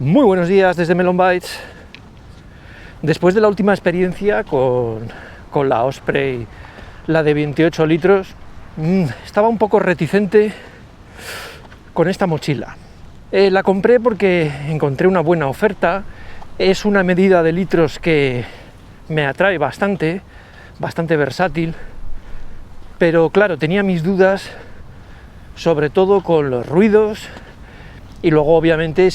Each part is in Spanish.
Muy buenos días desde Melon Bites. Después de la última experiencia con la Osprey, la de 28 litros, estaba un poco reticente con esta mochila. La compré porque encontré una buena oferta, es una medida de litros que me atrae bastante versátil, pero claro, tenía mis dudas, sobre todo con los ruidos, y luego obviamente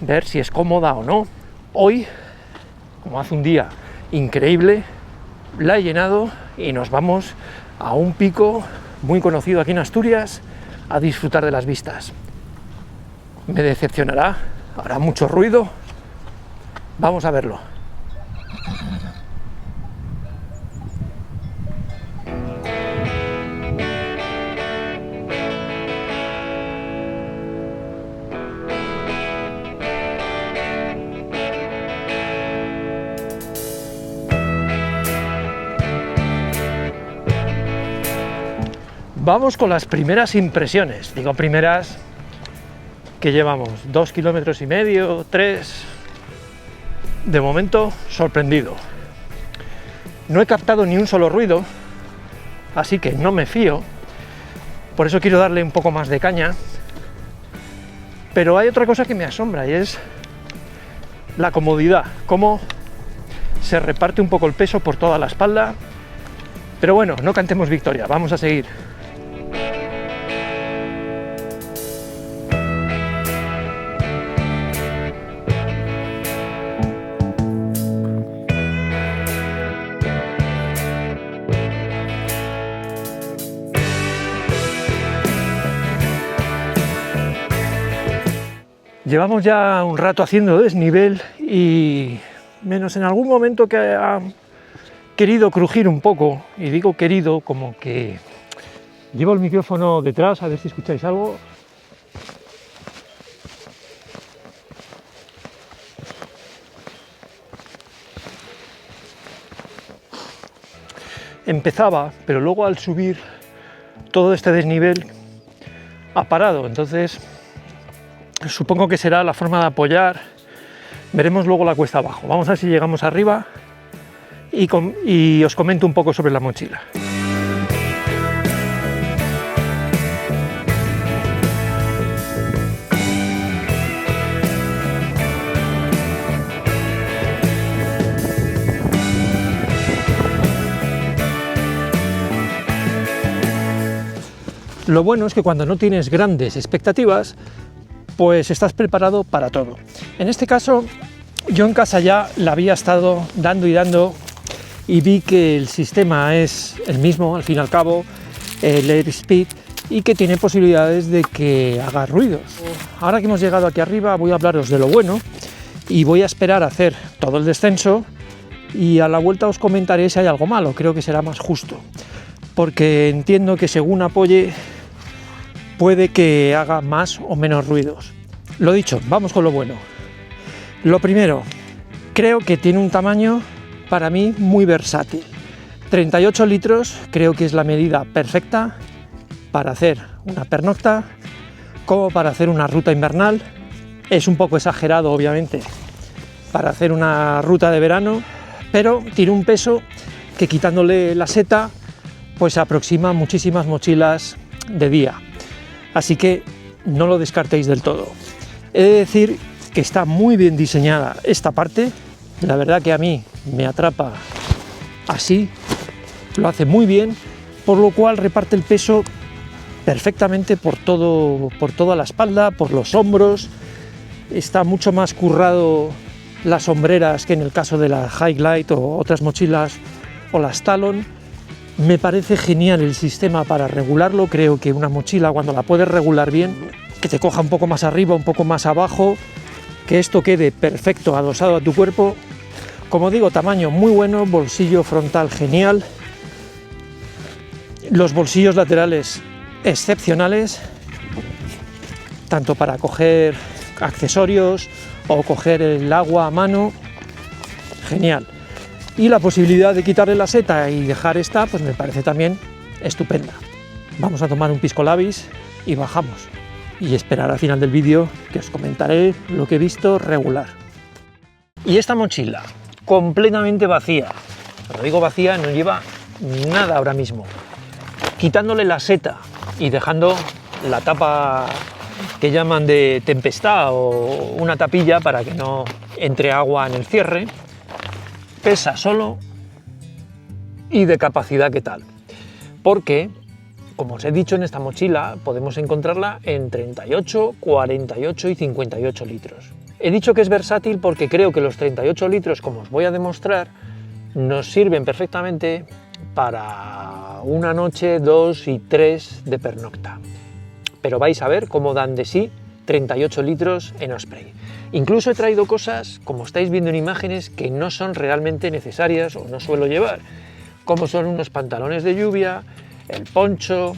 ver si es cómoda o no. Hoy, como hace un día increíble, la he llenado y nos vamos a un pico muy conocido aquí en Asturias a disfrutar de las vistas. Me decepcionará, habrá mucho ruido, vamos a verlo. Vamos con las primeras impresiones, digo primeras, que llevamos 2,5 kilómetros, 3, de momento sorprendido. No he captado ni un solo ruido, así que no me fío, por eso quiero darle un poco más de caña, pero hay otra cosa que me asombra y es la comodidad, cómo se reparte un poco el peso por toda la espalda, pero bueno, no cantemos victoria, vamos a seguir. Llevamos ya un rato haciendo desnivel y menos en algún momento que ha querido crujir un poco, y digo querido como que llevo el micrófono detrás, a ver si escucháis algo. Empezaba, pero luego al subir todo este desnivel ha parado, entonces supongo que será la forma de apoyar. Veremos luego la cuesta abajo. Vamos a ver si llegamos arriba y os comento un poco sobre la mochila. Lo bueno es que cuando no tienes grandes expectativas, pues estás preparado para todo. En este caso, yo en casa ya la había estado dando y vi que el sistema es el mismo, al fin y al cabo, el Airspeed, y que tiene posibilidades de que haga ruidos. Ahora que hemos llegado aquí arriba, voy a hablaros de lo bueno y voy a esperar a hacer todo el descenso y a la vuelta os comentaré si hay algo malo. Creo que será más justo, porque entiendo que según apoye puede que haga más o menos ruidos. Lo dicho, vamos con lo bueno. Lo primero, creo que tiene un tamaño para mí muy versátil. 38 litros creo que es la medida perfecta para hacer una pernocta, como para hacer una ruta invernal. Es un poco exagerado, obviamente, para hacer una ruta de verano, pero tiene un peso que, quitándole la seta, pues aproxima muchísimas mochilas de día. Así que no lo descartéis del todo. He de decir que está muy bien diseñada esta parte, la verdad que a mí me atrapa así, lo hace muy bien, por lo cual reparte el peso perfectamente por toda la espalda, por los hombros. Está mucho más currado las hombreras que en el caso de la Highlight o otras mochilas o las Talon. Me parece genial el sistema para regularlo. Creo que una mochila, cuando la puedes regular bien, que te coja un poco más arriba, un poco más abajo, que esto quede perfecto, adosado a tu cuerpo. Como digo, tamaño muy bueno, bolsillo frontal genial, los bolsillos laterales excepcionales, tanto para coger accesorios o coger el agua a mano, genial. Y la posibilidad de quitarle la seta y dejar esta, pues me parece también estupenda. Vamos a tomar un pisco labis y bajamos. y esperar al final del vídeo que os comentaré lo que he visto regular. Y esta mochila, completamente vacía. Cuando digo vacía, no lleva nada ahora mismo. Quitándole la seta y dejando la tapa que llaman de tempestad o una tapilla para que no entre agua en el cierre, pesa solo y de capacidad ¿qué tal? Porque, como os he dicho, en esta mochila podemos encontrarla en 38, 48 y 58 litros. He dicho que es versátil porque creo que los 38 litros, como os voy a demostrar, nos sirven perfectamente para una noche, 2 y 3 de pernocta. Pero vais a ver cómo dan de sí 38 litros en Osprey. Incluso he traído cosas, como estáis viendo en imágenes, que no son realmente necesarias o no suelo llevar, como son unos pantalones de lluvia, el poncho,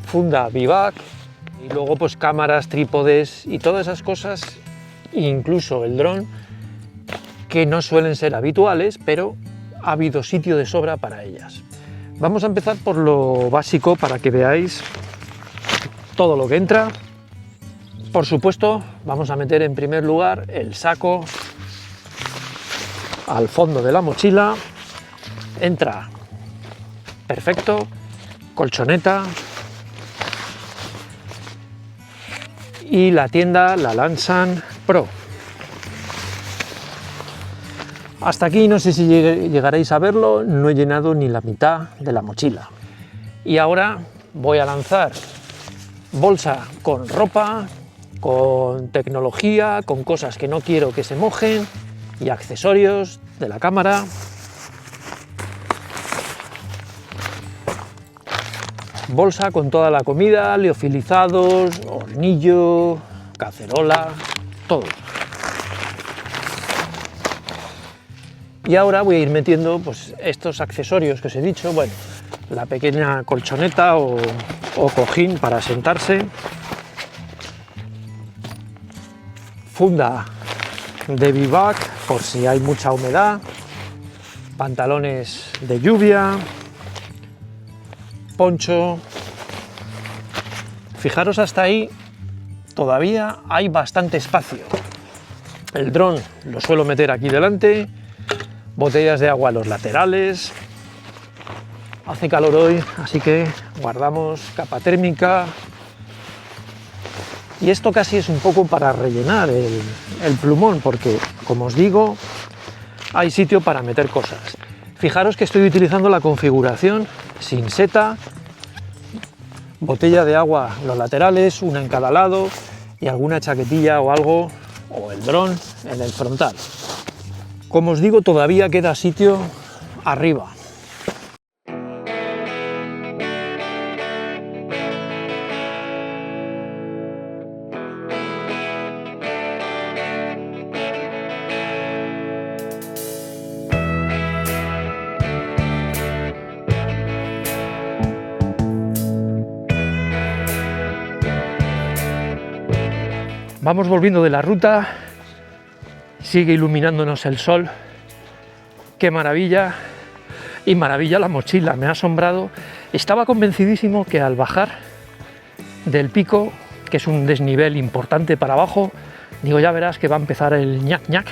funda bivac y luego pues cámaras, trípodes y todas esas cosas, incluso el dron, que no suelen ser habituales, pero ha habido sitio de sobra para ellas. Vamos a empezar por lo básico para que veáis todo lo que entra. Por supuesto, vamos a meter en primer lugar el saco al fondo de la mochila. Entra perfecto, colchoneta y la tienda, la Lansan Pro. Hasta aquí no sé si llegaréis a verlo, no he llenado ni la mitad de la mochila. Y ahora voy a lanzar bolsa con ropa, con tecnología, con cosas que no quiero que se mojen y accesorios de la cámara. Bolsa con toda la comida, liofilizados, hornillo, cacerola, todo. Y ahora voy a ir metiendo pues estos accesorios que os he dicho, bueno, la pequeña colchoneta o cojín para sentarse, funda de bivac por si hay mucha humedad, pantalones de lluvia, poncho. Fijaros, hasta ahí todavía hay bastante espacio. El dron lo suelo meter aquí delante, botellas de agua a los laterales. Hace calor hoy, así que guardamos capa térmica. Y esto casi es un poco para rellenar el plumón, porque, como os digo, hay sitio para meter cosas. Fijaros que estoy utilizando la configuración sin seta, botella de agua en los laterales, una en cada lado, y alguna chaquetilla o algo, o el dron en el frontal. Como os digo, todavía queda sitio arriba. Vamos volviendo de la ruta, sigue iluminándonos el sol, qué maravilla, y maravilla la mochila, me ha asombrado. Estaba convencidísimo que al bajar del pico, que es un desnivel importante para abajo, digo, ya verás que va a empezar el ñac ñac.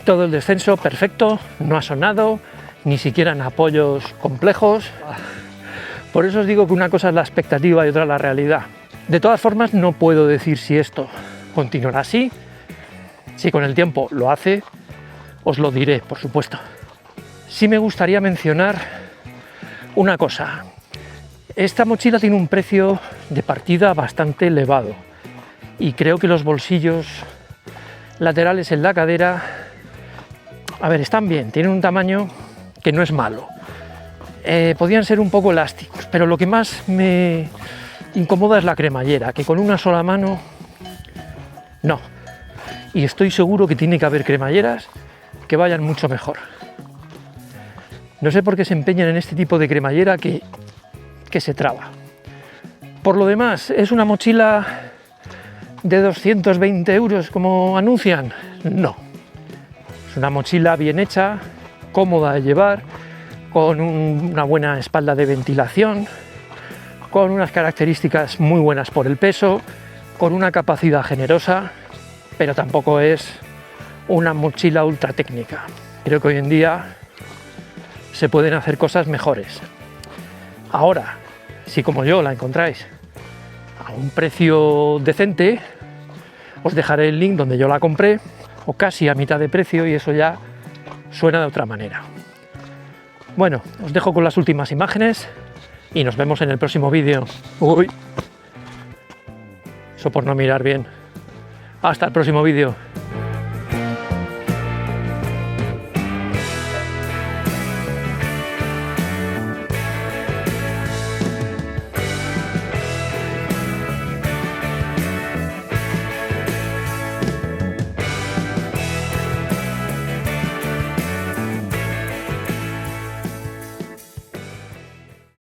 Todo el descenso perfecto, no ha sonado, ni siquiera en apoyos complejos. Por eso os digo que una cosa es la expectativa y otra la realidad. De todas formas, no puedo decir si esto continuará así. Si con el tiempo lo hace, os lo diré, por supuesto. Sí me gustaría mencionar una cosa. Esta mochila tiene un precio de partida bastante elevado y creo que los bolsillos laterales en la cadera, a ver, están bien, tienen un tamaño que no es malo. Podían ser un poco elásticos, pero lo que más me incomoda es la cremallera, que con una sola mano no. Y estoy seguro que tiene que haber cremalleras que vayan mucho mejor. No sé por qué se empeñan en este tipo de cremallera que se traba. Por lo demás, ¿es una mochila de 220 euros como anuncian? No. Es una mochila bien hecha, cómoda de llevar, con una buena espalda de ventilación, con unas características muy buenas por el peso, con una capacidad generosa, pero tampoco es una mochila ultra técnica. Creo que hoy en día se pueden hacer cosas mejores. Ahora, si como yo la encontráis a un precio decente, os dejaré el link donde yo la compré, o casi a mitad de precio, y eso ya suena de otra manera. Bueno, os dejo con las últimas imágenes y nos vemos en el próximo vídeo. Uy, eso por no mirar bien. Hasta el próximo vídeo.